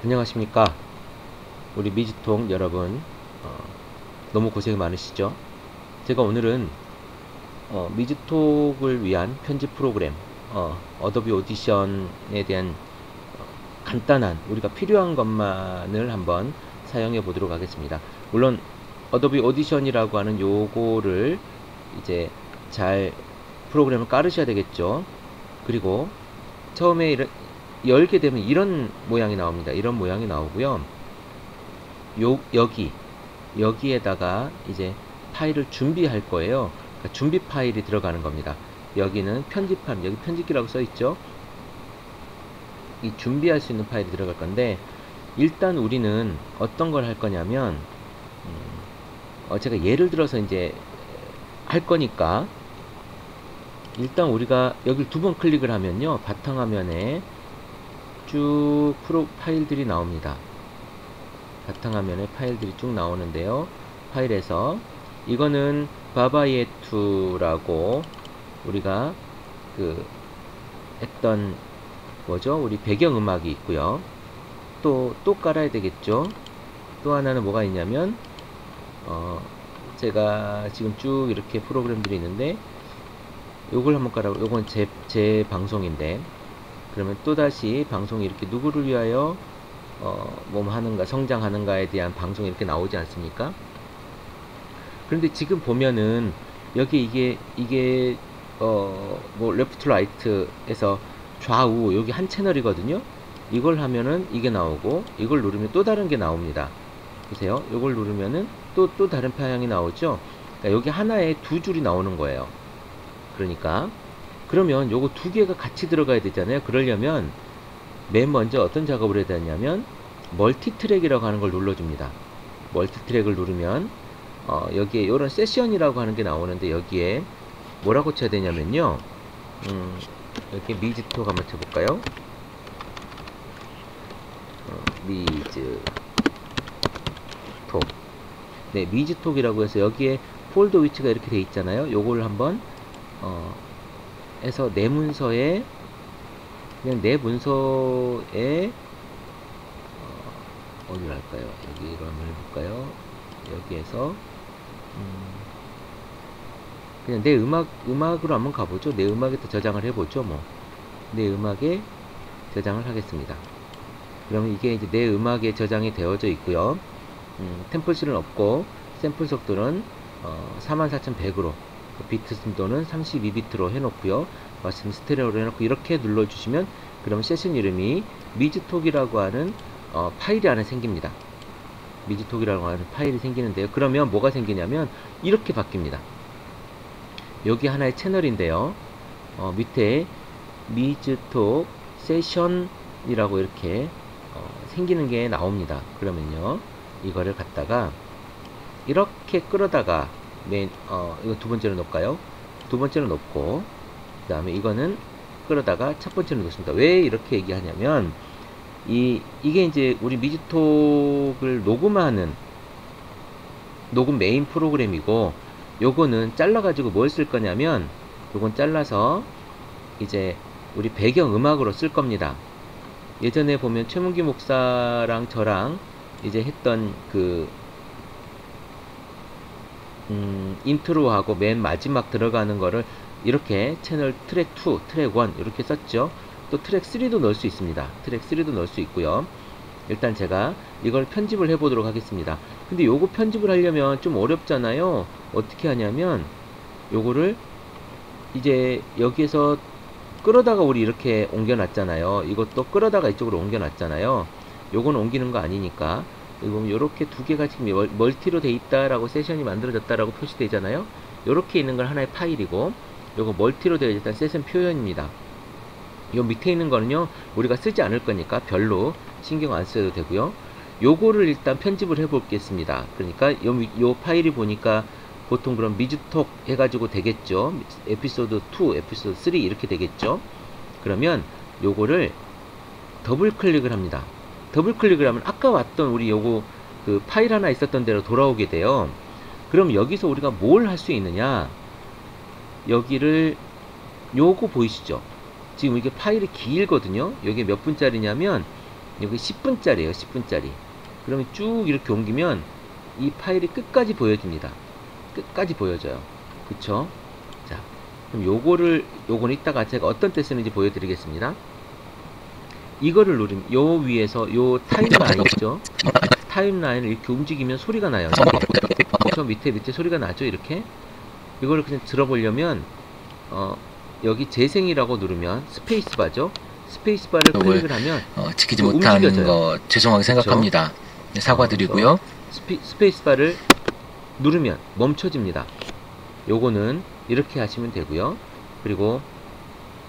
안녕하십니까 우리 미지통 여러분. 너무 고생 많으시죠? 제가 오늘은 미지톡을 위한 편집 프로그램 어도비 오디션에 대한 간단한 우리가 필요한 것만을 한번 사용해 보도록 하겠습니다. 물론 어도비 오디션이라고 하는 요거를 이제 잘 프로그램을 깔으셔야 되겠죠. 그리고 처음에 열게 되면 이런 모양이 나옵니다. 이런 모양이 나오고요. 여기에다가 이제 파일을 준비할 거예요. 그러니까 준비 파일이 들어가는 겁니다. 여기는 편집함, 여기 편집기라고 써 있죠. 이 준비할 수 있는 파일이 들어갈 건데, 일단 우리는 어떤 걸 할 거냐면, 제가 예를 들어서 이제 할 거니까, 일단 우리가 여기 두 번 클릭을 하면요, 바탕화면에 쭉 파일들이 나옵니다. 바탕화면에 파일들이 쭉 나오는데요. 파일에서 이거는 바바예2라고 우리가 했던 뭐죠? 우리 배경음악이 있고요. 또 깔아야 되겠죠. 또 하나는 뭐가 있냐면 제가 지금 쭉 이렇게 프로그램들이 있는데 요걸 한번 깔아보고, 요건 제 방송인데, 그러면 또다시 방송이 이렇게 누구를 위하여 뭐 하는가, 성장하는가에 대한 방송이 이렇게 나오지 않습니까? 그런데 지금 보면은 여기 이게 뭐 레프트 라이트에서 좌우 여기 한 채널이거든요. 이걸 하면은 이게 나오고, 이걸 누르면 또 다른 게 나옵니다. 보세요. 이걸 누르면은 또 다른 편향이 나오죠. 그러니까 여기 하나에 두 줄이 나오는 거예요. 그러니까 그러면 요거 두 개가 같이 들어가야 되잖아요. 그러려면 맨 먼저 어떤 작업을 해야 되냐면 멀티트랙이라고 하는 걸 눌러줍니다. 멀티트랙을 누르면 여기에 이런 세션이라고 하는 게 나오는데, 여기에 뭐라고 쳐야 되냐면요, 여기 미지톡 한번 쳐볼까요? 미즈톡. 네, 미지톡이라고 해서 여기에 폴더 위치가 이렇게 돼 있잖아요. 요걸 한번 해서 내 문서에, 그냥 내 문서에 어디로 할까요? 여기로 한번 해볼까요? 여기에서 그냥 내 음악으로 한번 가보죠. 내 음악에 또 저장을 해보죠. 뭐 내 음악에 저장을 하겠습니다. 그러면 이게 이제 내 음악에 저장이 되어져 있고요. 템플릿은 없고 샘플 속도는 44100으로, 비트 순도는 32비트로 해놓고요. 마침 스테레오로 해놓고 이렇게 눌러주시면, 그러면 세션 이름이 미즈톡이라고 하는 파일이 안에 생깁니다. 미즈톡이라고 하는 파일이 생기는데요. 그러면 뭐가 생기냐면 이렇게 바뀝니다. 여기 하나의 채널인데요. 밑에 미즈톡 세션이라고 이렇게 생기는 게 나옵니다. 그러면요, 이거를 갖다가 이렇게 끌어다가 이거 두 번째로 놓을까요? 두 번째로 놓고, 그 다음에 이거는 끌어다가 첫 번째로 놓습니다. 왜 이렇게 얘기하냐면, 이게 이제 우리 미지톡을 녹음 메인 프로그램이고, 요거는 잘라가지고 뭘 쓸 거냐면, 요건 잘라서 이제 우리 배경 음악으로 쓸 겁니다. 예전에 보면 최문기 목사랑 저랑 이제 했던 인트로하고 맨 마지막 들어가는 거를 이렇게 채널 트랙 2, 트랙 1 이렇게 썼죠. 또 트랙 3도 넣을 수 있습니다. 트랙 3도 넣을 수 있고요. 일단 제가 이걸 편집을 해 보도록 하겠습니다. 근데 요거 편집을 하려면 좀 어렵잖아요. 어떻게 하냐면, 요거를 이제 여기에서 끌어다가 우리 이렇게 옮겨 놨잖아요. 이것도 끌어다가 이쪽으로 옮겨 놨잖아요. 요건 옮기는 거 아니니까, 여기 보면 요렇게 두 개가 지금 멀티로 돼 있다라고, 세션이 만들어졌다라고 표시되잖아요. 요렇게 있는 건 하나의 파일이고, 요거 멀티로 되어 있는 세션 표현입니다. 요 밑에 있는 거는요, 우리가 쓰지 않을 거니까 별로 신경 안 써도 되고요. 요거를 일단 편집을 해 보겠습니다. 그러니까 요 파일이 보니까 보통 그럼 미즈톡 해가지고 되겠죠. 에피소드 2, 에피소드 3 이렇게 되겠죠. 그러면 요거를 더블 클릭을 합니다. 더블 클릭을 하면 아까 왔던 우리 요거 파일 하나 있었던 데로 돌아오게 돼요. 그럼 여기서 우리가 뭘 할 수 있느냐, 여기를 요거 보이시죠? 지금 이게 파일이 길거든요. 여기 몇 분짜리냐면 여기 10분짜리예요. 10분짜리. 그러면 쭉 이렇게 옮기면 이 파일이 끝까지 보여집니다. 끝까지 보여져요. 그쵸? 자, 그럼 요거는 이따가 제가 어떤 때 쓰는지 보여드리겠습니다. 이거를 누르면 요 위에서 요 타임라인 있죠? 타임라인을 이렇게 움직이면 소리가 나요. 저 밑에 소리가 나죠? 이렇게. 이거를 그냥 들어보려면 여기 재생이라고 누르면 스페이스바죠? 스페이스바를 클릭을 하면 지키지 못한 거 죄송하게 생각합니다. 네, 사과드리고요. 스페이스바를 누르면 멈춰집니다. 요거는 이렇게 하시면 되고요. 그리고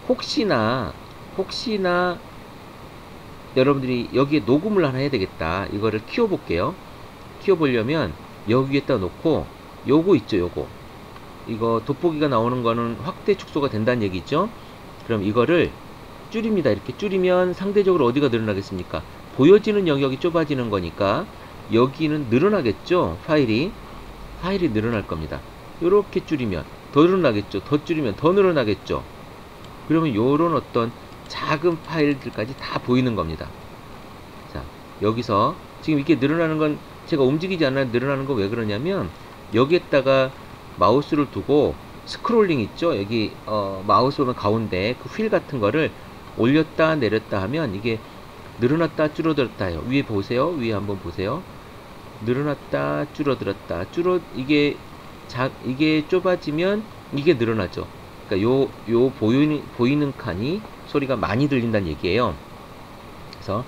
혹시나 여러분들이 여기에 녹음을 하나 해야 되겠다. 이거를 키워볼게요. 키워보려면 여기에다 놓고 요거 있죠, 요거. 이거 돋보기가 나오는 거는 확대 축소가 된다는 얘기죠. 그럼 이거를 줄입니다. 이렇게 줄이면 상대적으로 어디가 늘어나겠습니까? 보여지는 영역이 좁아지는 거니까 여기는 늘어나겠죠. 파일이 늘어날 겁니다. 이렇게 줄이면 더 늘어나겠죠. 더 줄이면 더 늘어나겠죠. 그러면 요런 어떤 작은 파일들까지 다 보이는 겁니다. 자, 여기서 지금 이렇게 늘어나는 건 제가 움직이지 않아 늘어나는 거 왜 그러냐면 여기에다가 마우스를 두고 스크롤링 있죠? 여기 마우스 보면 가운데 그 휠 같은 거를 올렸다 내렸다 하면 이게 늘어났다 줄어들었다 해요. 위에 보세요. 위에 한번 보세요. 늘어났다 줄어들었다 이게 좁아지면 이게 늘어나죠. 그러니까 요 보이는 칸이 소리가 많이 들린다는 얘기예요. 그래서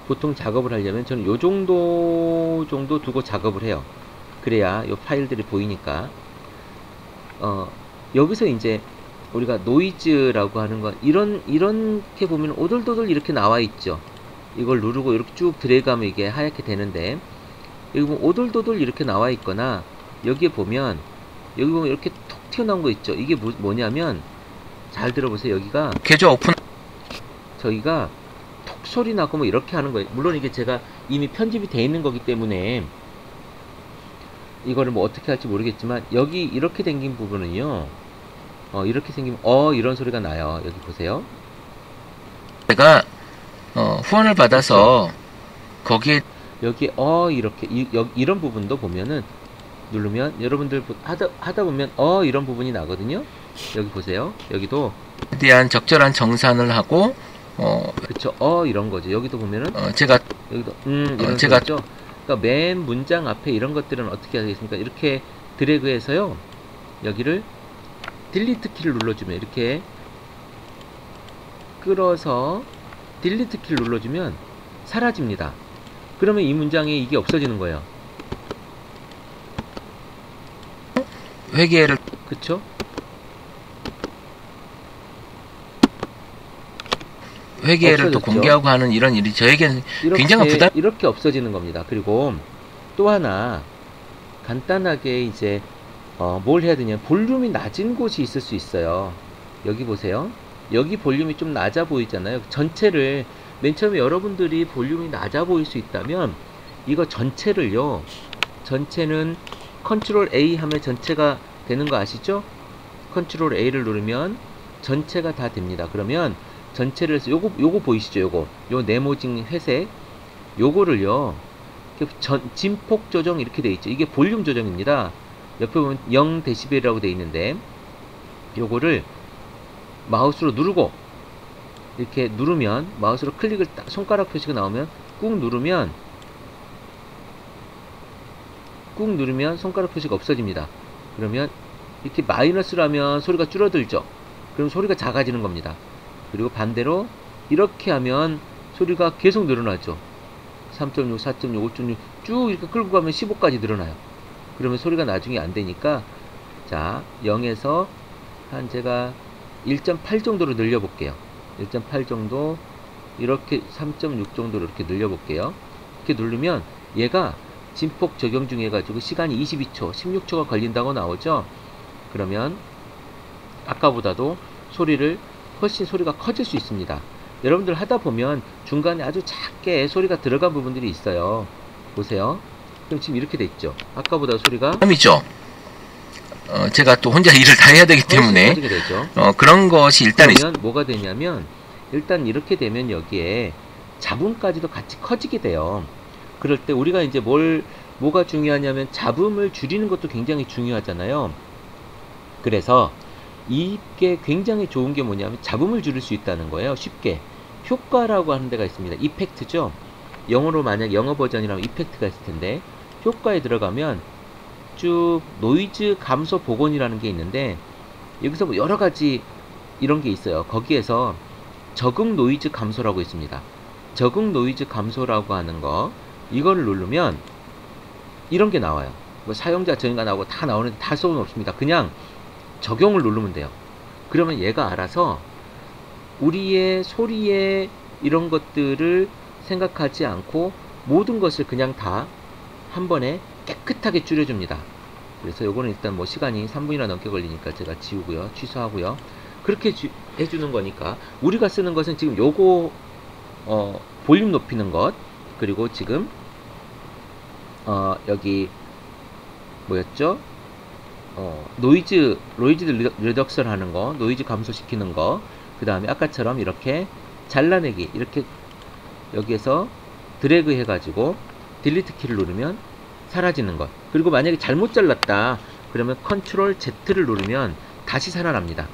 보통 작업을 하려면 저는 요 정도 두고 작업을 해요. 그래야 요 파일들이 보이니까. 여기서 이제 우리가 노이즈라고 하는 건 이렇게 보면 오돌도돌 이렇게 나와 있죠. 이걸 누르고 이렇게 쭉 드래그하면 이게 하얗게 되는데, 여기 보면 오돌도돌 이렇게 나와 있거나 여기에 보면 여기 보면 이렇게 톡 튀어나온 거 있죠. 이게 뭐냐면 잘 들어보세요. 여기가 계좌 오픈 저희가 톡 소리 나고 뭐 이렇게 하는 거예요. 물론 이게 제가 이미 편집이 돼 있는 거기 때문에 이거를 뭐 어떻게 할지 모르겠지만 여기 이렇게 생긴 부분은요, 이렇게 생기면 이런 소리가 나요. 여기 보세요. 제가 후원을 받아서 거기에 여기 이렇게 이런 부분도 보면은 누르면 여러분들 하다 보면 이런 부분이 나거든요. 여기 보세요. 여기도 대한 적절한 정산을 하고 그쵸. 이런 거죠. 여기도 보면은 제가 여기도 이런 제가 거죠. 그러니까 맨 문장 앞에 이런 것들은 어떻게 하겠습니까? 이렇게 드래그해서요. 여기를 딜리트 키를 눌러주면 이렇게 끌어서 딜리트 키를 눌러주면 사라집니다. 그러면 이 문장에 이게 없어지는 거예요. 회계를 그쵸? 회계를 또 공개하고 하는 이런 일이 저에게는 굉장한 부담. 이렇게 없어지는 겁니다. 그리고 또 하나 간단하게 이제 뭘 해야 되냐, 볼륨이 낮은 곳이 있을 수 있어요. 여기 보세요. 여기 볼륨이 좀 낮아 보이잖아요. 전체를 맨 처음에 여러분들이 볼륨이 낮아 보일 수 있다면 이거 전체를요, 전체는 컨트롤 A 하면 전체가 되는 거 아시죠? 컨트롤 A를 누르면 전체가 다 됩니다. 그러면 전체를 해서 요거 보이시죠? 요 네모진 회색 요거를요, 진폭 조정 이렇게 돼 있죠. 이게 볼륨 조정입니다. 옆에 보면 0dB이라고 돼 있는데 요거를 마우스로 누르고 이렇게 누르면, 마우스로 클릭을 손가락 표시가 나오면 꾹 누르면 손가락 표시가 없어집니다. 그러면 이렇게 마이너스로 하면 소리가 줄어들죠. 그럼 소리가 작아지는 겁니다. 그리고 반대로 이렇게 하면 소리가 계속 늘어나죠. 3.6, 4.6, 5.6 쭉 이렇게 끌고 가면 15까지 늘어나요. 그러면 소리가 나중에 안 되니까, 자, 0에서 한 제가 1.8 정도로 늘려 볼게요. 1.8 정도, 이렇게 3.6 정도로 이렇게 늘려 볼게요. 이렇게 누르면 얘가 진폭 적용 중에 가지고 시간이 22초, 16초가 걸린다고 나오죠. 그러면 아까보다도 훨씬 소리가 커질 수 있습니다. 여러분들 하다 보면 중간에 아주 작게 소리가 들어간 부분들이 있어요. 보세요. 그럼 지금 이렇게 돼 있죠. 아까보다 소리가 죠. 제가 또 혼자 일을 다 해야 되기 때문에 되죠. 그런 것이 일단 그러면 뭐가 되냐면, 일단 이렇게 되면 여기에 잡음까지도 같이 커지게 돼요. 그럴 때 우리가 이제 뭐가 중요하냐면 잡음을 줄이는 것도 굉장히 중요하잖아요. 그래서 이게 굉장히 좋은 게 뭐냐면 잡음을 줄일 수 있다는 거예요. 쉽게 효과라고 하는 데가 있습니다. 이펙트죠. 영어로 만약 영어 버전이라면 이펙트가 있을 텐데, 효과에 들어가면 쭉 노이즈 감소 복원이라는 게 있는데, 여기서 뭐 여러 가지 이런 게 있어요. 거기에서 적응 노이즈 감소라고 있습니다. 적응 노이즈 감소라고 하는 거, 이거를 누르면 이런 게 나와요. 뭐 사용자 정의가 나오고 다 나오는데 다 소용 없습니다. 그냥 적용을 누르면 돼요. 그러면 얘가 알아서 우리의 소리의 이런 것들을 생각하지 않고 모든 것을 그냥 다 한 번에 깨끗하게 줄여줍니다. 그래서 요거는 일단 뭐 시간이 3분이나 넘게 걸리니까 제가 지우고요, 취소하고요. 그렇게 해주는 거니까, 우리가 쓰는 것은 지금 요거 볼륨 높이는 것, 그리고 지금 여기 뭐였죠? 노이즈 리덕션 하는 거, 노이즈 감소시키는 거, 그 다음에 아까처럼 이렇게 잘라내기, 이렇게 여기에서 드래그 해가지고 딜리트 키를 누르면 사라지는 것. 그리고 만약에 잘못 잘랐다 그러면 컨트롤 Z를 누르면 다시 살아납니다.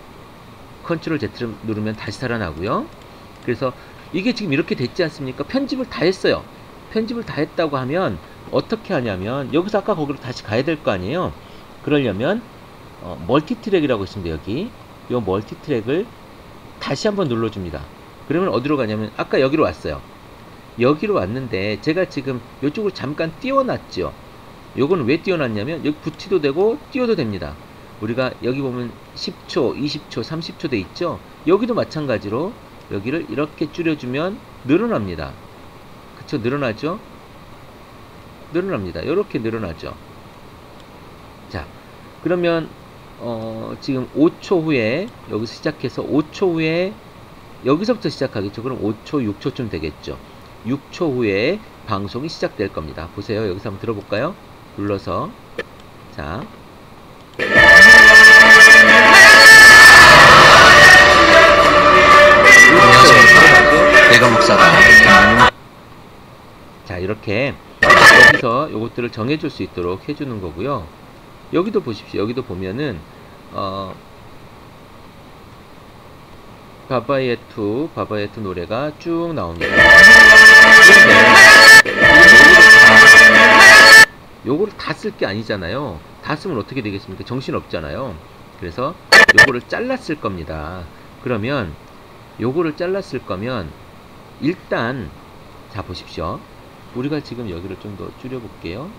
컨트롤 Z를 누르면 다시 살아나고요. 그래서 이게 지금 이렇게 됐지 않습니까? 편집을 다 했어요. 편집을 다 했다고 하면 어떻게 하냐면, 여기서 아까 거기로 다시 가야 될 거 아니에요. 그러려면 멀티트랙이라고 있습니다. 여기 이 멀티트랙을 다시 한번 눌러줍니다. 그러면 어디로 가냐면, 아까 여기로 왔어요. 여기로 왔는데 제가 지금 이쪽으로 잠깐 띄워놨죠. 요거는 왜 띄워놨냐면, 여기 붙이도 되고 띄워도 됩니다. 우리가 여기 보면 10초, 20초, 30초 돼 있죠. 여기도 마찬가지로 여기를 이렇게 줄여주면 늘어납니다. 그쵸? 늘어나죠? 늘어납니다. 이렇게 늘어나죠. 자, 그러면 지금 5초 후에 여기서 시작해서 5초 후에 여기서부터 시작하겠죠. 그럼 5초, 6초쯤 되겠죠. 6초 후에 방송이 시작될 겁니다. 보세요. 여기서 한번 들어볼까요? 눌러서, 자, 안녕하십니까, 내가 목사다. 자, 이렇게 여기서 요것들을 정해줄 수 있도록 해주는 거고요. 여기도 보십시오. 여기도 보면은 바바예투 노래가 쭉 나옵니다. 요거를 다 쓸 게 아니잖아요. 다 쓰면 어떻게 되겠습니까? 정신 없잖아요. 그래서 요거를 잘랐을 겁니다. 그러면 요거를 잘랐을 거면 일단, 자 보십시오. 우리가 지금 여기를 좀 더 줄여볼게요.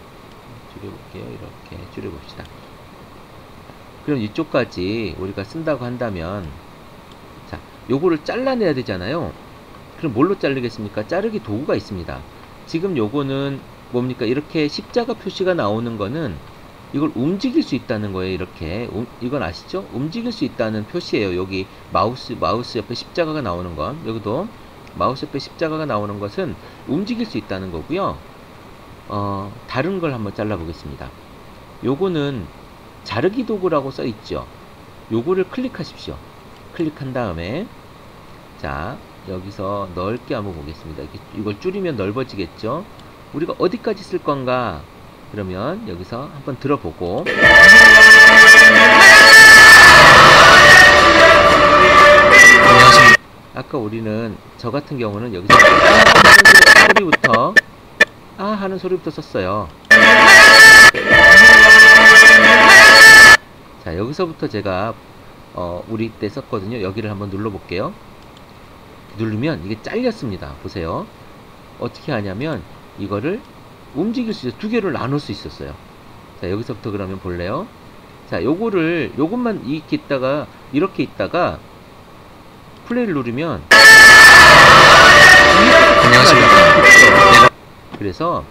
이렇게 줄여봅시다. 그럼 이쪽까지 우리가 쓴다고 한다면, 자, 요거를 잘라내야 되잖아요. 그럼 뭘로 자르겠습니까? 자르기 도구가 있습니다. 지금 요거는 뭡니까? 이렇게 십자가 표시가 나오는 거는 이걸 움직일 수 있다는 거예요. 이렇게 이건 아시죠? 움직일 수 있다는 표시예요. 여기 마우스 옆에 십자가가 나오는 건, 여기도 마우스 옆에 십자가가 나오는 것은 움직일 수 있다는 거고요. 다른 걸 한번 잘라 보겠습니다. 요거는 자르기 도구라고 써 있죠. 요거를 클릭하십시오. 클릭한 다음에, 자, 여기서 넓게 한번 보겠습니다. 이걸 줄이면 넓어지겠죠. 우리가 어디까지 쓸 건가? 그러면 여기서 한번 들어보고, 아까 우리는 저 같은 경우는 여기서 하는 소리부터 썼어요. 자, 여기서부터 제가 우리 때 썼거든요. 여기를 한번 눌러볼게요. 누르면 이게 잘렸습니다. 보세요. 어떻게 하냐면 이거를 움직일 수 있어요. 두 개를 나눌 수 있었어요. 자, 여기서부터 그러면 볼래요? 자, 요것만 이렇게 있다가 플레이를 누르면, 안녕하십니까. 그래서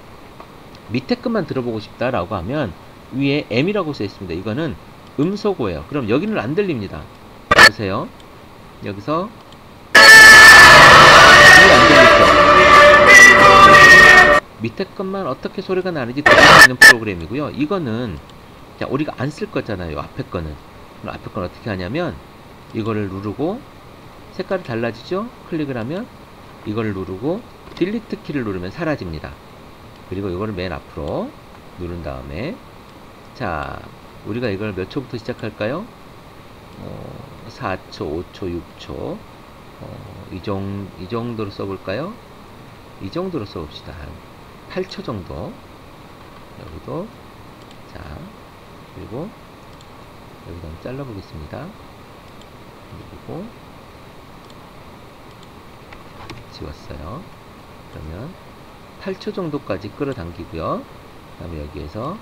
밑에 것만 들어보고 싶다라고 하면 위에 M이라고 써 있습니다. 이거는 음소거예요. 그럼 여기는 안 들립니다. 보세요. 여기서 이게 안 들리죠? 밑에 것만 어떻게 소리가 나는지 들을 수 있는 프로그램이고요. 이거는 자, 우리가 안 쓸 거잖아요. 앞에 거는. 그럼 앞에 건 어떻게 하냐면 이거를 누르고 색깔이 달라지죠? 클릭을 하면 이거를 누르고 딜리트 키를 누르면 사라집니다. 그리고 이거를 맨 앞으로 누른 다음에, 자, 우리가 이걸 몇 초부터 시작할까요? 4초, 5초, 6초, 이 정도로 써볼까요? 이 정도로 써봅시다. 한 8초 정도. 여기도, 자, 그리고 여기다 한번 잘라보겠습니다. 그리고 지웠어요. 그러면 8초 정도까지 끌어당기고요. 그 다음에 여기에서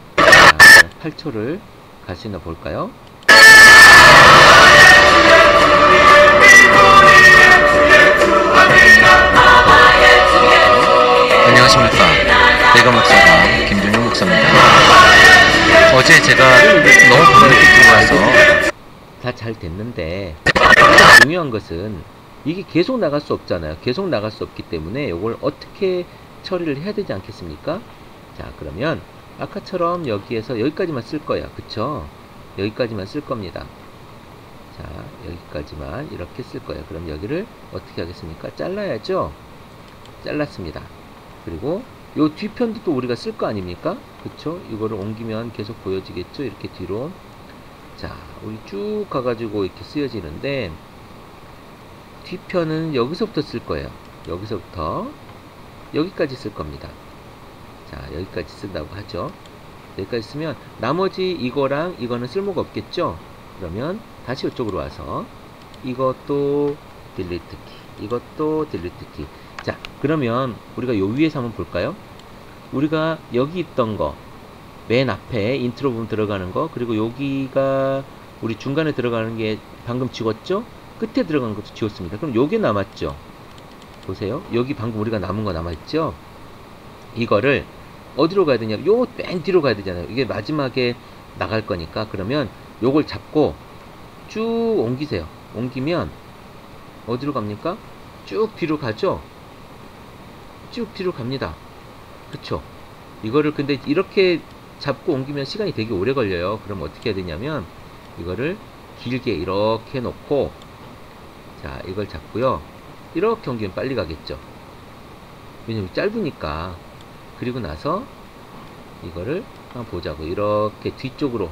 8초를 갈 수 있나 볼까요? 안녕하십니까. 내가 목사가 김종용 목사입니다. 어제 제가 너무 밤늦게 들어와서 다 잘 됐는데, 중요한 것은 이게 계속 나갈 수 없잖아요. 계속 나갈 수 없기 때문에 이걸 어떻게 처리를 해야 되지 않겠습니까? 자, 그러면 아까처럼 여기에서 여기까지만 쓸 거야. 그쵸? 여기까지만 쓸 겁니다. 자, 여기까지만 이렇게 쓸 거예요. 그럼 여기를 어떻게 하겠습니까? 잘라야죠? 잘랐습니다. 그리고 요 뒤편도 또 우리가 쓸 거 아닙니까? 그쵸? 이거를 옮기면 계속 보여지겠죠? 이렇게 뒤로. 자, 우리 쭉 가가지고 이렇게 쓰여지는데, 뒤편은 여기서부터 쓸 거예요. 여기서부터 여기까지 쓸 겁니다. 자, 여기까지 쓴다고 하죠. 여기까지 쓰면 나머지 이거랑 이거는 쓸모가 없겠죠? 그러면 다시 이쪽으로 와서 이것도 딜리트 키, 이것도 딜리트 키. 자, 그러면 우리가 요 위에서 한번 볼까요? 우리가 여기 있던 거, 맨 앞에 인트로 부분 들어가는 거, 그리고 여기가 우리 중간에 들어가는 게 방금 지웠죠? 끝에 들어간 것도 지웠습니다. 그럼 요게 남았죠? 보세요. 여기 방금 우리가 남은 거 남아있죠? 이거를 어디로 가야 되냐? 요 맨 뒤로 가야 되잖아요. 이게 마지막에 나갈 거니까. 그러면 요걸 잡고 쭉 옮기세요. 옮기면 어디로 갑니까? 쭉 뒤로 가죠? 쭉 뒤로 갑니다. 그쵸? 이거를 근데 이렇게 잡고 옮기면 시간이 되게 오래 걸려요. 그럼 어떻게 해야 되냐면 이거를 길게 이렇게 놓고, 자, 이걸 잡고요. 이렇게 옮기면 빨리 가겠죠? 왜냐면 짧으니까. 그리고 나서 이거를 한번 보자고. 이렇게 뒤쪽으로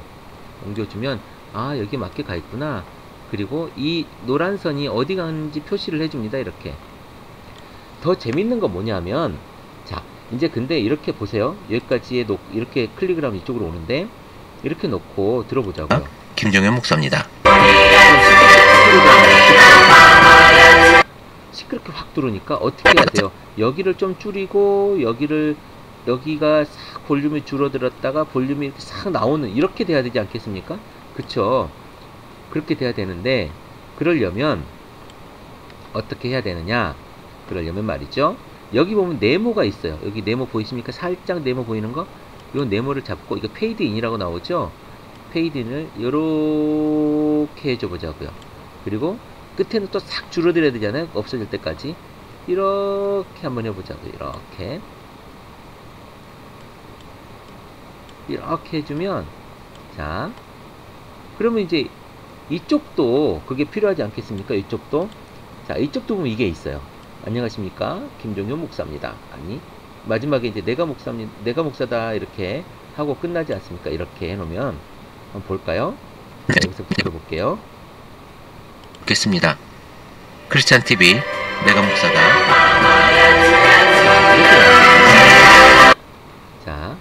옮겨주면, 아, 여기 맞게 가 있구나. 그리고 이 노란 선이 어디 가는지 표시를 해줍니다. 이렇게. 더 재밌는 건 뭐냐면, 자, 이제 근데 이렇게 보세요. 여기까지에 이렇게 클릭을 하면 이쪽으로 오는데, 이렇게 놓고 들어보자고요. 김종현 목사입니다. 시끄럽게 확 들어오니까 어떻게 해야 돼요? 여기를 좀 줄이고, 여기가 싹 볼륨이 줄어들었다가 볼륨이 이렇게 싹 나오는, 이렇게 돼야 되지 않겠습니까? 그쵸? 그렇게 돼야 되는데, 그러려면 어떻게 해야 되느냐? 그러려면 말이죠. 여기 보면 네모가 있어요. 여기 네모 보이십니까? 살짝 네모 보이는 거? 이 네모를 잡고, 이거 페이드 인이라고 나오죠? 페이드 인을 이렇게 해줘 보자고요. 그리고 끝에는 또 싹 줄어들어야 되잖아요. 없어질 때까지. 이렇게 한번 해보자고요. 이렇게 해주면, 자, 그러면 이제 이쪽도 그게 필요하지 않겠습니까? 이쪽도. 자, 이쪽도 보면 이게 있어요. 안녕하십니까? 김종현 목사입니다. 아니, 마지막에 이제 내가 목사다 이렇게 하고 끝나지 않습니까? 이렇게 해놓으면 한번 볼까요? 자, 여기서부터 들어볼게요. 겠습니다. 크리스찬 TV 내가 목사다. 자,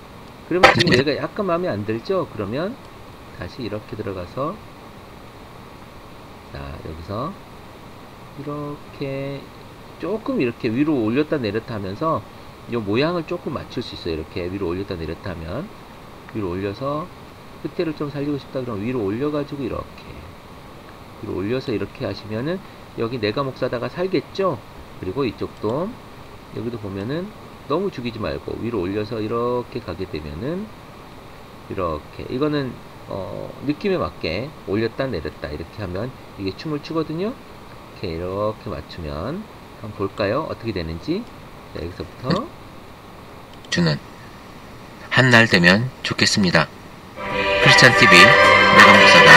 그러면 지금 얘가 약간 마음에 안 들죠? 그러면 다시 이렇게 들어가서, 자, 여기서 이렇게 조금 이렇게 위로 올렸다 내렸다 하면서 이 모양을 조금 맞출 수 있어요. 이렇게 위로 올렸다 내렸다 하면, 위로 올려서 끝에를 좀 살리고 싶다 그러면 위로 올려가지고 이렇게 위로 올려서 이렇게 하시면은 여기 내가 목사다가 살겠죠? 그리고 이쪽도 여기도 보면은 너무 죽이지 말고 위로 올려서 이렇게 가게 되면은 이렇게, 이거는 느낌에 맞게 올렸다 내렸다 이렇게 하면 이게 춤을 추거든요. 이렇게 맞추면 한번 볼까요? 어떻게 되는지. 자, 여기서부터 주는 한 날 되면 좋겠습니다. 크리스찬 TV 내가 목사다.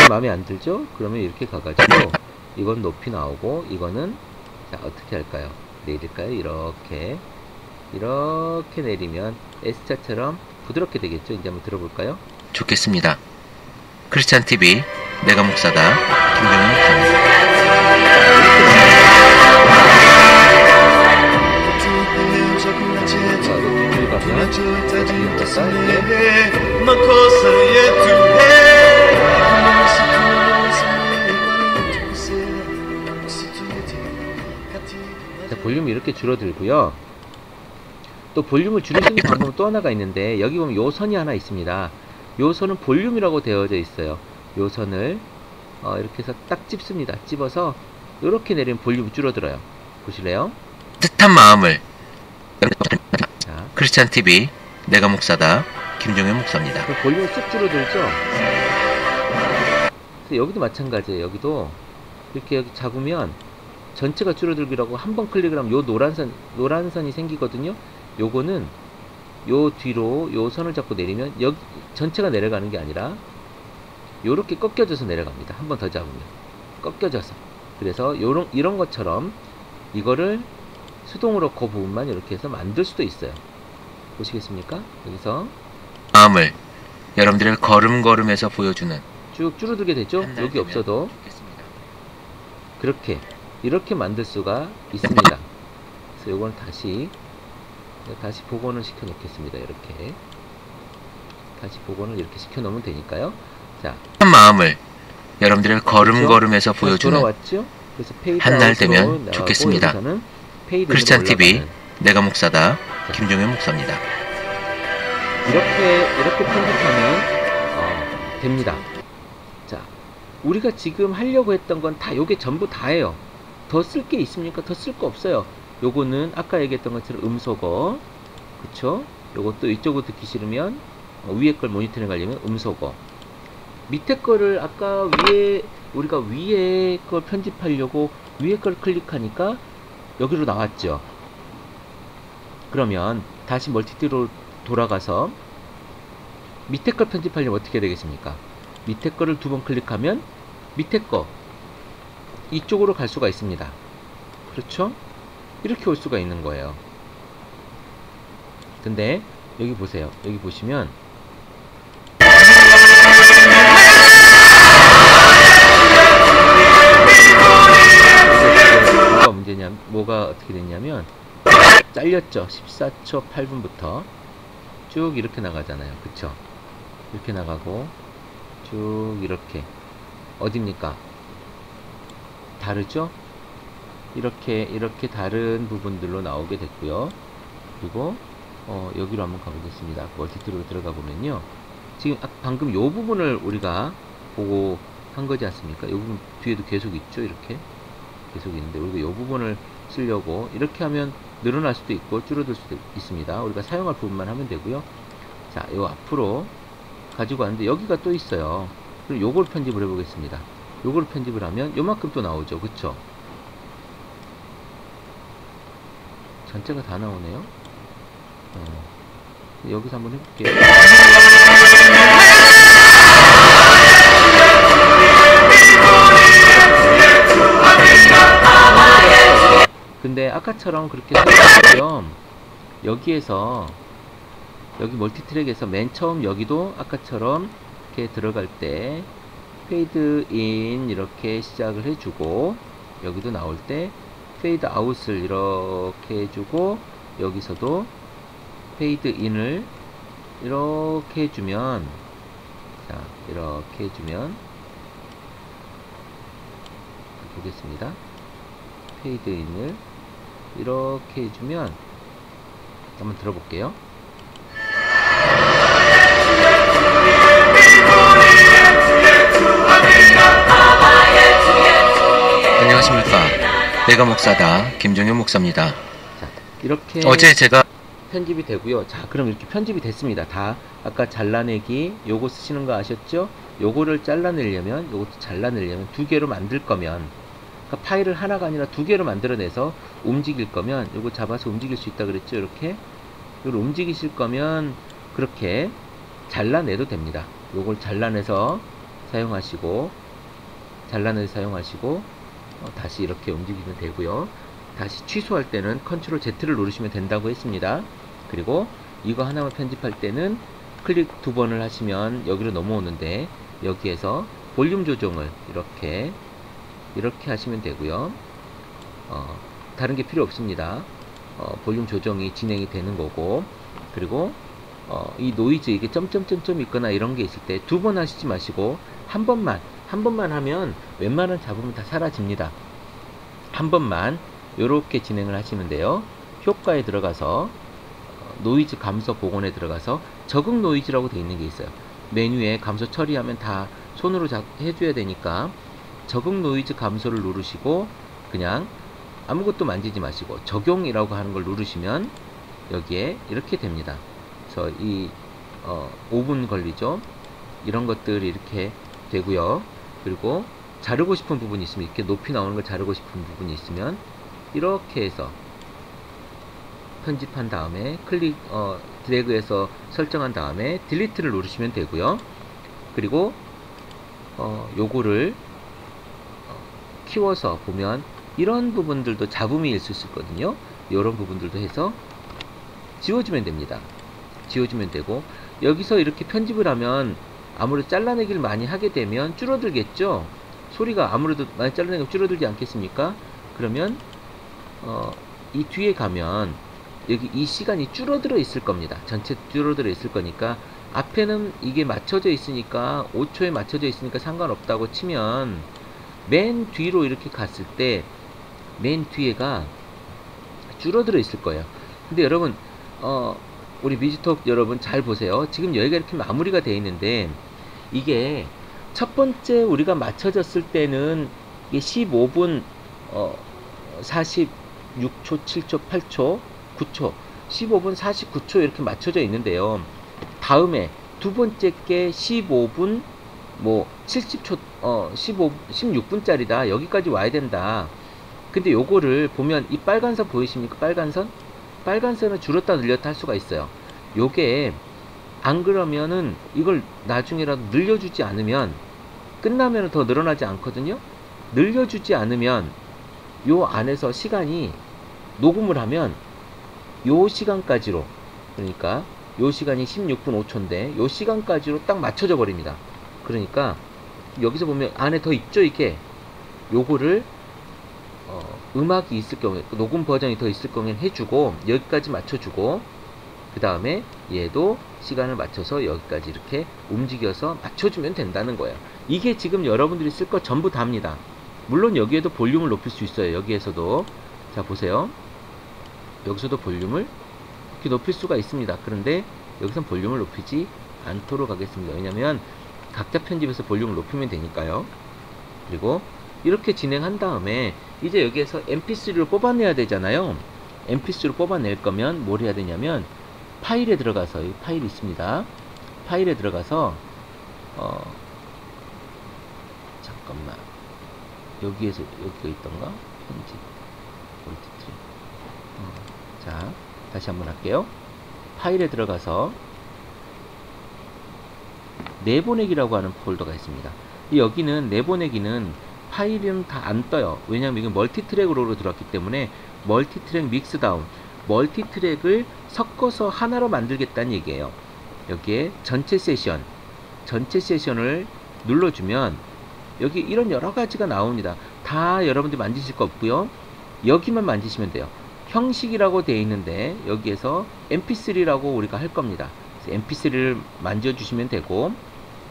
마음에 안 들죠? 그러면 이렇게 가가지고 이건 높이 나오고 이거는 자 어떻게 할까요? 내릴까요? 이렇게 내리면 S자처럼 부드럽게 되겠죠? 이제 한번 들어볼까요? 좋겠습니다. 크리스찬 TV 내가 목사다 김종현 목사입니다. 자, 볼륨이 이렇게 줄어들고요. 또 볼륨을 줄일 수 있는 방법은 또 하나가 있는데 여기 보면 요 선이 하나 있습니다. 요 선은 볼륨이라고 되어져 있어요. 요 선을 이렇게 해서 딱 찝습니다. 찝어서 이렇게 내리면 볼륨이 줄어들어요. 보실래요? 뜻한 마음을 자, 크리스찬 TV 내가 목사다 김종현 목사입니다. 볼륨이 쑥 줄어들죠? 여기도 마찬가지예요. 여기도 이렇게 여기 잡으면 전체가 줄어들기라고 한번 클릭을 하면 요 노란 선이 생기거든요. 요거는 요 뒤로 요 선을 잡고 내리면 여기 전체가 내려가는 게 아니라 요렇게 꺾여져서 내려갑니다. 한 번 더 잡으면 꺾여져서. 그래서 이런 것처럼 이거를 수동으로 그 부분만 이렇게 해서 만들 수도 있어요. 보시겠습니까? 여기서 마음을 여러분들의 걸음걸음에서 보여주는 쭉 줄어들게 되죠? 여기 없어도 그렇게 이렇게 만들 수가 있습니다. 그래서 요건 다시 복원을 시켜 놓겠습니다. 이렇게 다시 복원을 이렇게 시켜 놓으면 되니까요. 자, 한 마음을 여러분들의 걸음걸음에서 보여주는 돌아왔죠? 그래서 페이드 한날 되면 좋겠습니다. 크리스찬 TV 내가 목사다 김종현 목사입니다. 이렇게 편집하면 됩니다. 자, 우리가 지금 하려고 했던 건 다 요게 전부 다예요. 더 쓸 게 있습니까? 더 쓸 거 없어요. 요거는 아까 얘기했던 것처럼 음소거, 그쵸? 요것도 이쪽으로 듣기 싫으면 위에 걸 모니터링 하려면 음소거, 밑에 거를 아까 우리가 위에 걸 편집하려고 위에 걸 클릭하니까 여기로 나왔죠. 그러면 다시 멀티티로 돌아가서 밑에 걸 편집하려면 어떻게 되겠습니까? 밑에 거를 두 번 클릭하면 밑에 거 이쪽으로 갈 수가 있습니다. 그렇죠? 이렇게 올 수가 있는 거예요. 근데 여기 보세요. 여기 보시면 뭐가 어떻게 됐냐면 잘렸죠. 14초 8분부터 쭉 이렇게 나가잖아요. 그쵸? 이렇게 나가고 쭉 이렇게 어딥니까? 다르죠? 이렇게 다른 부분들로 나오게 됐고요. 그리고 여기로 한번 가보겠습니다. 멀티트로 들어가 보면요. 지금 방금 요 부분을 우리가 보고 한 거지 않습니까? 요 부분 뒤에도 계속 있죠. 이렇게 계속 있는데 우리가 요 부분을 쓰려고 이렇게 하면 늘어날 수도 있고 줄어들 수도 있습니다. 우리가 사용할 부분만 하면 되고요. 자, 요 앞으로 가지고 왔는데 여기가 또 있어요. 그럼 요걸 편집을 해 보겠습니다. 요걸 편집을 하면 요만큼 또 나오죠. 그쵸? 전체가 다 나오네요. 여기서 한번 해볼게요. 근데 아까처럼 그렇게 생각하면 여기에서 여기 멀티트랙에서 맨 처음 여기도 아까처럼 이렇게 들어갈 때 페이드 인 이렇게 시작을 해주고 여기도 나올 때 페이드 아웃을 이렇게 해주고 여기서도 페이드 인을 이렇게 해주면 자 이렇게 해주면 보겠습니다. 페이드 인을 이렇게 해주면 한번 들어볼게요. 안녕하십니까. 내가 목사다 김종현 목사입니다. 자, 이렇게 어제 제가 편집이 되고요. 자, 그럼 이렇게 편집이 됐습니다. 다 아까 잘라내기 요거 쓰시는 거 아셨죠? 요거를 잘라내려면 요것도 잘라내려면 두 개로 만들 거면 그러니까 파일을 하나가 아니라 두 개로 만들어내서 움직일 거면 요거 잡아서 움직일 수 있다 그랬죠? 이렇게 요걸 움직이실 거면 그렇게 잘라내도 됩니다. 요걸 잘라내서 사용하시고 다시 이렇게 움직이면 되고요. 다시 취소할 때는 컨트롤 Z를 누르시면 된다고 했습니다. 그리고 이거 하나만 편집할 때는 클릭 2번을 하시면 여기로 넘어오는데, 여기에서 볼륨 조정을 이렇게 하시면 되고요. 다른 게 필요 없습니다. 볼륨 조정이 진행이 되는 거고, 그리고 이 노이즈, 이게 점점점점 있거나 이런 게 있을 때 2번 하시지 마시고 한 번만 하면 웬만한 잡음은 다 사라집니다. 한 번만 요렇게 진행을 하시면 돼요. 효과에 들어가서 노이즈 감소 복원에 들어가서 적응 노이즈라고 되어 있는 게 있어요. 메뉴에 감소 처리하면 다 손으로 해줘야 되니까 적응 노이즈 감소를 누르시고 그냥 아무것도 만지지 마시고 적용이라고 하는 걸 누르시면 여기에 이렇게 됩니다. 그래서 이 5분 걸리죠. 이런 것들이 이렇게 되고요. 그리고 자르고 싶은 부분이 있으면, 이렇게 높이 나오는 걸 자르고 싶은 부분이 있으면 이렇게 해서 편집한 다음에 드래그해서 설정한 다음에 딜리트를 누르시면 되고요. 그리고 요거를 키워서 보면 이런 부분들도 잡음이 있을 수 있거든요. 이런 부분들도 해서 지워주면 됩니다. 지워주면 되고, 여기서 이렇게 편집을 하면 아무래도 잘라내기를 많이 하게 되면 줄어들겠죠. 소리가 아무래도 많이 잘라내고 줄어들지 않겠습니까? 그러면 이 뒤에 가면 여기 이 시간이 줄어들어 있을 겁니다. 전체 줄어들어 있을 거니까 앞에는 이게 맞춰져 있으니까 5초에 맞춰져 있으니까 상관없다고 치면, 맨 뒤로 이렇게 갔을 때 맨 뒤에가 줄어들어 있을 거예요. 근데 여러분 우리 뮤직톡 여러분 잘 보세요. 지금 여기가 이렇게 마무리가 되어 있는데, 이게 첫 번째 우리가 맞춰졌을 때는 이게 15분 46초, 7초, 8초, 9초, 15분 49초 이렇게 맞춰져 있는데요. 다음에 두 번째 게 15분 뭐 70초 16분짜리다. 여기까지 와야 된다. 근데 요거를 보면 이 빨간선 보이십니까? 빨간선은 줄였다 늘렸다 할 수가 있어요. 요게 안 그러면은 이걸 나중에라도 늘려주지 않으면 끝나면 더 늘어나지 않거든요. 늘려주지 않으면 요 안에서 시간이 녹음을 하면 요 시간까지로, 그러니까 요 시간이 16분 5초인데 요 시간까지로 딱 맞춰져 버립니다. 그러니까 여기서 보면 안에 더 있죠. 이게 요거를 음악이 있을 경우에, 녹음 버전이 더 있을 경우에는 해주고 여기까지 맞춰주고, 그 다음에 얘도 시간을 맞춰서 여기까지 이렇게 움직여서 맞춰주면 된다는 거예요. 이게 지금 여러분들이 쓸 거 전부 다입니다. 물론 여기에도 볼륨을 높일 수 있어요. 여기에서도 자 보세요. 여기서도 볼륨을 이렇게 높일 수가 있습니다. 그런데 여기선 볼륨을 높이지 않도록 하겠습니다. 왜냐면 각자 편집에서 볼륨을 높이면 되니까요. 그리고 이렇게 진행한 다음에 이제 여기에서 mp3를 뽑아내야 되잖아요. mp3를 뽑아낼 거면 뭘 해야 되냐면, 파일에 들어가서, 이 파일이 있습니다. 파일에 들어가서 잠깐만, 여기에서 여기가 있던가? 편집 멀티트리. 자 다시 한번 할게요. 파일에 들어가서 내보내기라고 하는 폴더가 있습니다. 여기는 내보내기는 파일은 다 안 떠요. 왜냐하면 이건 멀티트랙으로 들어왔기 때문에 멀티트랙 믹스다운, 멀티트랙을 섞어서 하나로 만들겠다는 얘기예요. 여기에 전체 세션을 눌러주면 여기 이런 여러 가지가 나옵니다. 다 여러분들이 만지실 거 없고요. 여기만 만지시면 돼요. 형식이라고 되어 있는데 여기에서 mp3라고 우리가 할 겁니다. 그래서 mp3를 만져주시면 되고,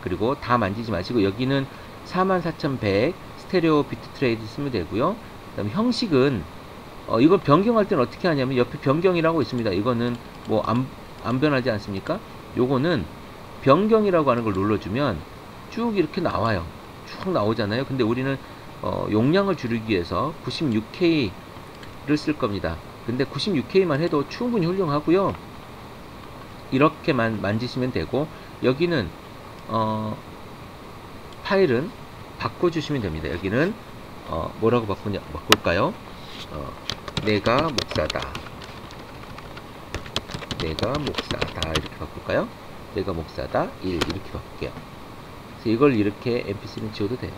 그리고 다 만지지 마시고 여기는 44100 스테레오 비트 트레이드 쓰면 되고요. 그 다음에 형식은 이걸 변경할 때는 어떻게 하냐면 옆에 변경이라고 있습니다. 이거는 뭐 안 변하지 않습니까? 요거는 변경이라고 하는 걸 눌러주면 쭉 이렇게 나와요. 쭉 나오잖아요. 근데 우리는 용량을 줄이기 위해서 96K를 쓸 겁니다. 근데 96K만 해도 충분히 훌륭하고요. 이렇게만 만지시면 되고, 여기는 파일은 바꿔주시면 됩니다. 여기는 뭐라고 바꿀까요? 내가 목사다 이렇게 바꿀까요? 내가 목사다 1 이렇게 바꿀게요. 그래서 이걸 이렇게 mp3는 지워도 돼요.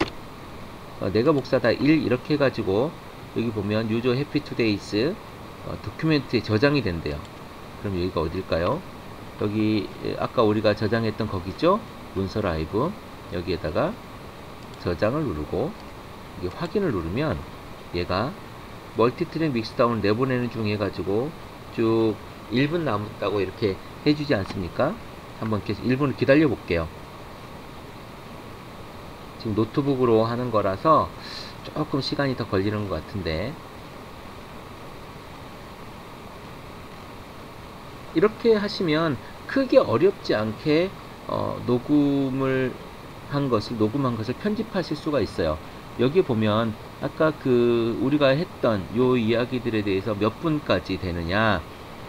내가 목사다 1 이렇게 해가지고 여기 보면 유저 해피 투데이스 도큐멘트에 저장이 된대요. 그럼 여기가 어딜까요? 여기 아까 우리가 저장했던 거기죠? 문서 라이브. 여기에다가 저장을 누르고 이게 확인을 누르면 얘가 멀티트랙 믹스다운을 내보내는 중 해가지고 쭉 1분 남았다고 이렇게 해주지 않습니까? 한번 계속 1분을 기다려 볼게요. 지금 노트북으로 하는 거라서 조금 시간이 더 걸리는 것 같은데, 이렇게 하시면 크게 어렵지 않게 녹음한 것을 편집하실 수가 있어요. 여기 보면 아까 우리가 했던 요 이야기들에 대해서 몇 분까지 되느냐,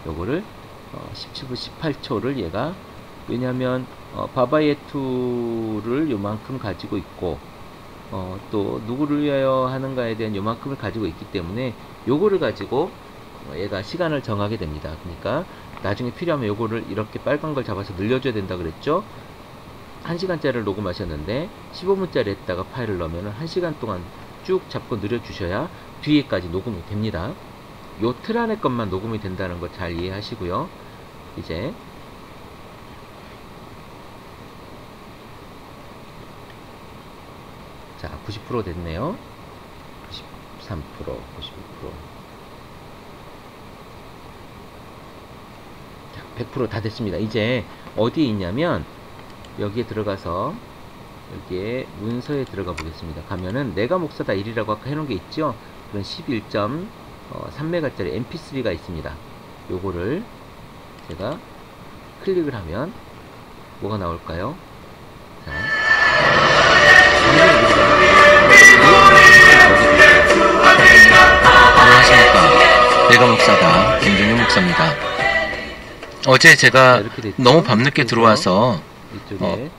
요거를 17분 18초를 얘가, 왜냐면 바바예투를 요만큼 가지고 있고 또 누구를 위하여 하는가에 대한 요만큼을 가지고 있기 때문에 요거를 가지고 얘가 시간을 정하게 됩니다. 그러니까 나중에 필요하면 요거를 이렇게 빨간 걸 잡아서 늘려줘야 된다 그랬죠. 1시간짜리를 녹음하셨는데 15분짜리 했다가 파일을 넣으면 1시간 동안 쭉 잡고 늘려주셔야 뒤에까지 녹음이 됩니다. 요 틀 안에 것만 녹음이 된다는 거 잘 이해하시고요. 이제 자, 90% 됐네요. 93%, 92%. 자, 100% 다 됐습니다. 이제 어디에 있냐면 여기에 들어가서 여기에 문서에 들어가 보겠습니다. 가면은 내가 목사다 1이라고 아까 해놓은 게 있죠. 그런 11.3메가짜리 mp3가 있습니다. 요거를 제가 클릭을 하면 뭐가 나올까요? 자, 안녕하십니까. 내가 목사다 김종현 목사입니다. 어제 제가 너무 밤늦게 들어와서 이쪽에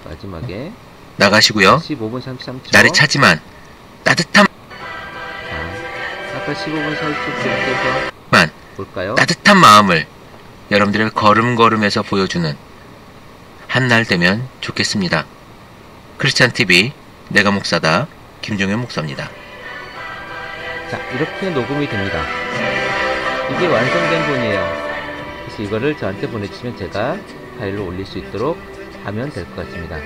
마지막에 나가시고요. 15분 33초. 날이 차지만 따뜻한 아까 15분 40초 볼까요? 따뜻한 마음을 여러분들의 걸음걸음에서 보여주는 한 날 되면 좋겠습니다. 크리스찬TV 내가 목사다 김종현 목사입니다. 자, 이렇게 녹음이 됩니다. 이게 완성된 분이에요. 그래서 이거를 저한테 보내주시면 제가 파일로 올릴 수 있도록 하면 될 것 같습니다. 자,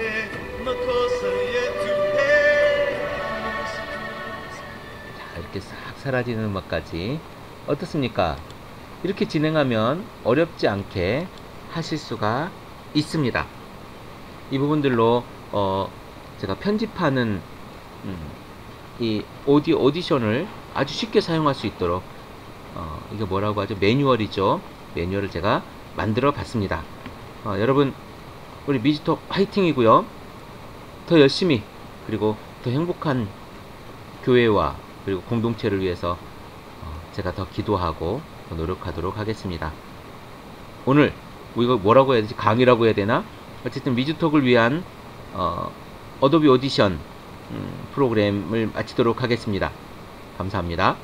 이렇게 싹 사라지는 음악까지 어떻습니까? 이렇게 진행하면 어렵지 않게 하실 수가 있습니다. 이 부분들로 제가 편집하는 이 오디오 오디션을 아주 쉽게 사용할 수 있도록 이게 뭐라고 하죠? 매뉴얼이죠. 매뉴얼을 제가 만들어 봤습니다. 여러분, 우리 미지톡 화이팅이고요. 더 열심히 그리고 더 행복한 교회와 그리고 공동체를 위해서 제가 더 기도하고 더 노력하도록 하겠습니다. 오늘 이거 뭐라고 해야 되지? 강의라고 해야 되나? 어쨌든 미지톡을 위한 어도비 오디션 프로그램을 마치도록 하겠습니다. 감사합니다.